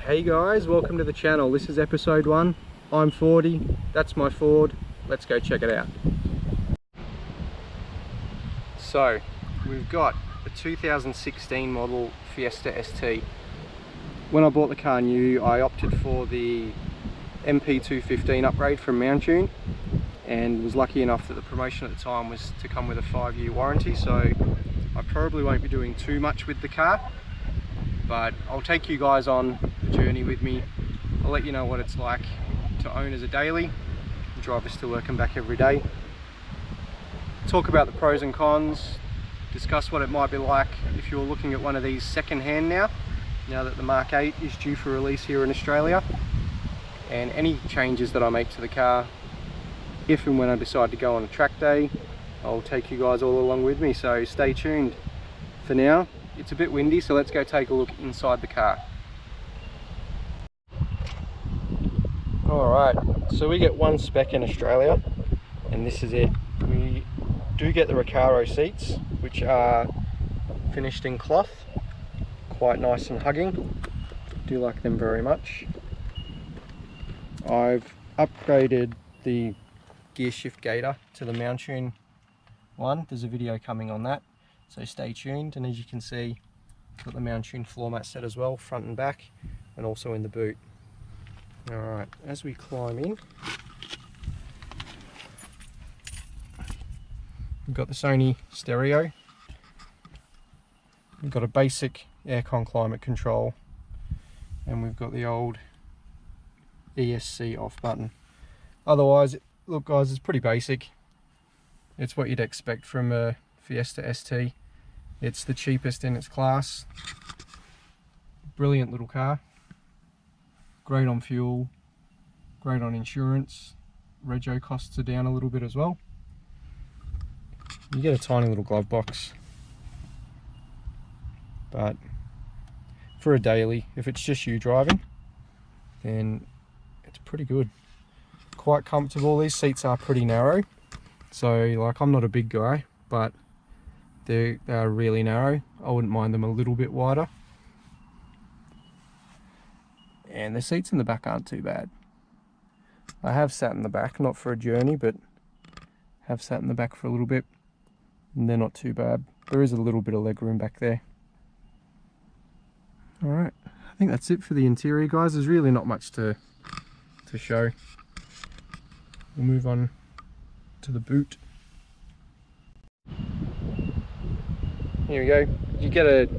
Hey guys, welcome to the channel. This is episode 1. I'm 40, that's my Ford. Let's go check it out. So, we've got a 2016 model Fiesta ST. When I bought the car new, I opted for the MP215 upgrade from Mountune and was lucky enough that the promotion at the time was to come with a 5-year warranty, so I probably won't be doing too much with the car, but I'll take you guys on the journey with me. I'll let you know what it's like to own as a daily, drive this to work and back every day, talk about the pros and cons, discuss what it might be like if you're looking at one of these second-hand now that the Mark 8 is due for release here in Australia, and any changes that I make to the car. If and when I decide to go on a track day, I'll take you guys all along with me, so stay tuned. For now, it's a bit windy, so let's go take a look inside the car. Alright, so we get one spec in Australia, and this is it. We do get the Recaro seats, which are finished in cloth, quite nice and hugging. Do like them very much. I've upgraded the gear shift gaiter to the Mountune one. There's a video coming on that, so stay tuned. And as you can see, got the Mountune floor mat set as well, front and back, and also in the boot. Alright, as we climb in, we've got the Sony stereo, we've got a basic aircon climate control, and we've got the old ESC off button. Otherwise, look guys, it's pretty basic. It's what you'd expect from a Fiesta ST. It's the cheapest in its class. Brilliant little car. Great on fuel, great on insurance. Rego costs are down a little bit as well. You get a tiny little glove box, but for a daily, if it's just you driving, then it's pretty good. Quite comfortable. These seats are pretty narrow, so like, I'm not a big guy, but they are really narrow. I wouldn't mind them a little bit wider. And the seats in the back aren't too bad. I have sat in the back, not for a journey, but have sat in the back for a little bit, and they're not too bad. There is a little bit of leg room back there. Alright, I think that's it for the interior guys. There's really not much to show. We'll move on to the boot. Here we go. You get a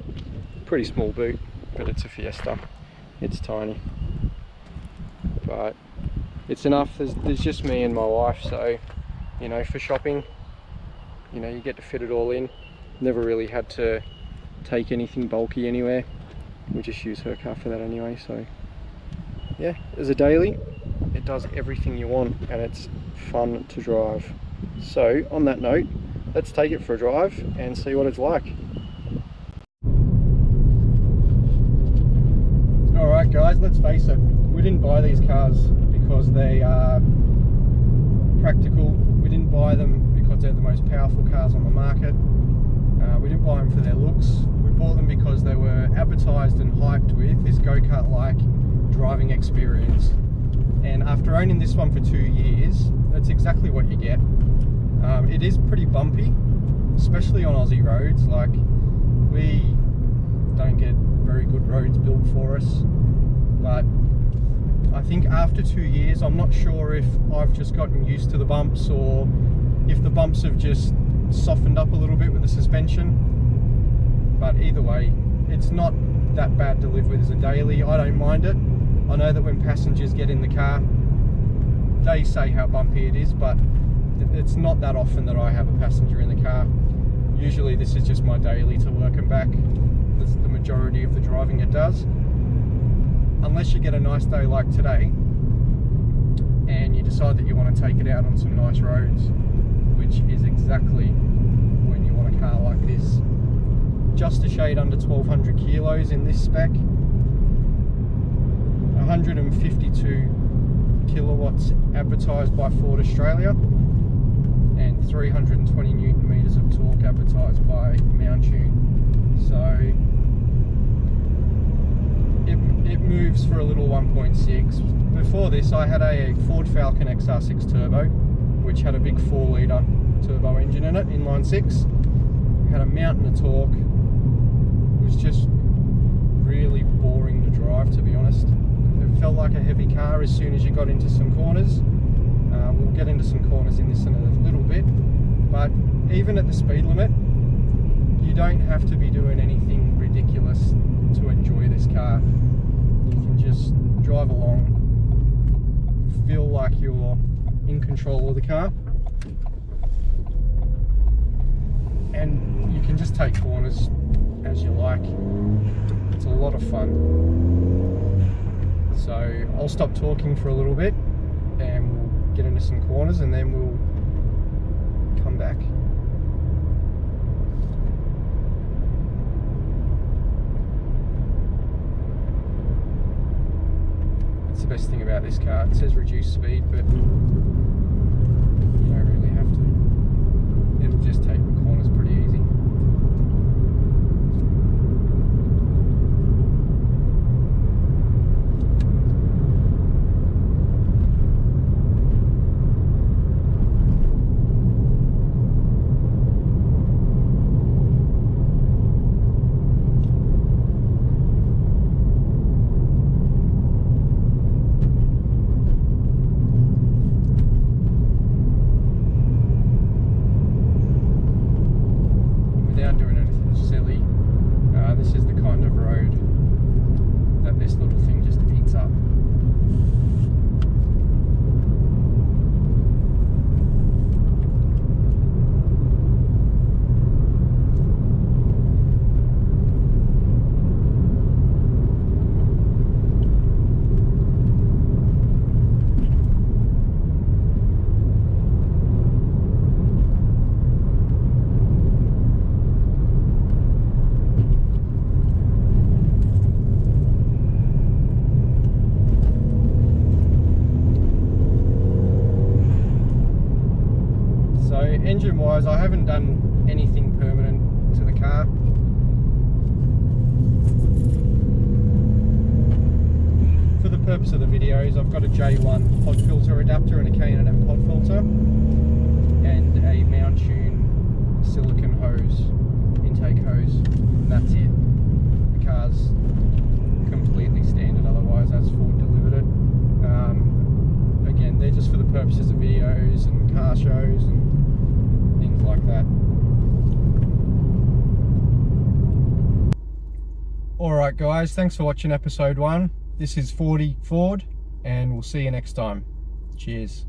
pretty small boot, but it's a Fiesta. It's tiny, but it's enough. There's just me and my wife, so you know, for shopping, you know, you get to fit it all in. Never really had to take anything bulky anywhere. We just use her car for that anyway, so yeah, as a daily, it does everything you want and it's fun to drive. So on that note, let's take it for a drive and see what it's like. Alright guys, let's face it, we didn't buy these cars because they are practical. We didn't buy them because they're the most powerful cars on the market. We didn't buy them for their looks. We bought them because they were advertised and hyped with this go-kart like driving experience. And after owning this one for 2 years, that's exactly what you get. It is pretty bumpy, especially on Aussie roads. Like, we don't get very good roads built for us, but I think after 2 years, I'm not sure if I've just gotten used to the bumps or if the bumps have just softened up a little bit with the suspension. But either way, it's not that bad to live with as a daily. I don't mind it. I know that when passengers get in the car, they say how bumpy it is, but it's not that often that I have a passenger in the car. Usually this is just my daily to work and back. That's the majority of the driving it does. Unless you get a nice day like today and you decide that you want to take it out on some nice roads, which is exactly when you want a car like this. Just a shade under 1200 kilos in this spec. 152 kilowatts advertised by Ford Australia, and 320 Newton meters of torque advertised by Mountune. So it it moves for a little 1.6. Before this I had a Ford Falcon XR6 Turbo, which had a big 4-litre turbo engine in it, inline 6. Had a mountain of torque. It was just really boring to drive, to be honest. It felt like a heavy car as soon as you got into some corners. We'll get into some corners in this in a little bit, but even at the speed limit, you don't have to be doing anything ridiculous to enjoy this car. You can just drive along, feel like you're in control of the car, and you can just take corners as you like. It's a lot of fun. So I'll stop talking for a little bit and we'll get into some corners and then we'll come back. That's the best thing about this car. It says reduce speed, but you don't really have to. It'll just take the corners pretty easy. This is the kind of road that this little thing just eats up. Engine wise, I haven't done anything permanent to the car. For the purpose of the videos, I've got a J1 pod filter adapter and a K&M pod filter and a Mountune silicone hose, intake hose, and that's it. The car's completely standard, otherwise as Ford delivered it. Again, they're just for the purposes of videos and car shows and things like that. Alright guys, thanks for watching episode 1. This is Ford, and we'll see you next time. Cheers.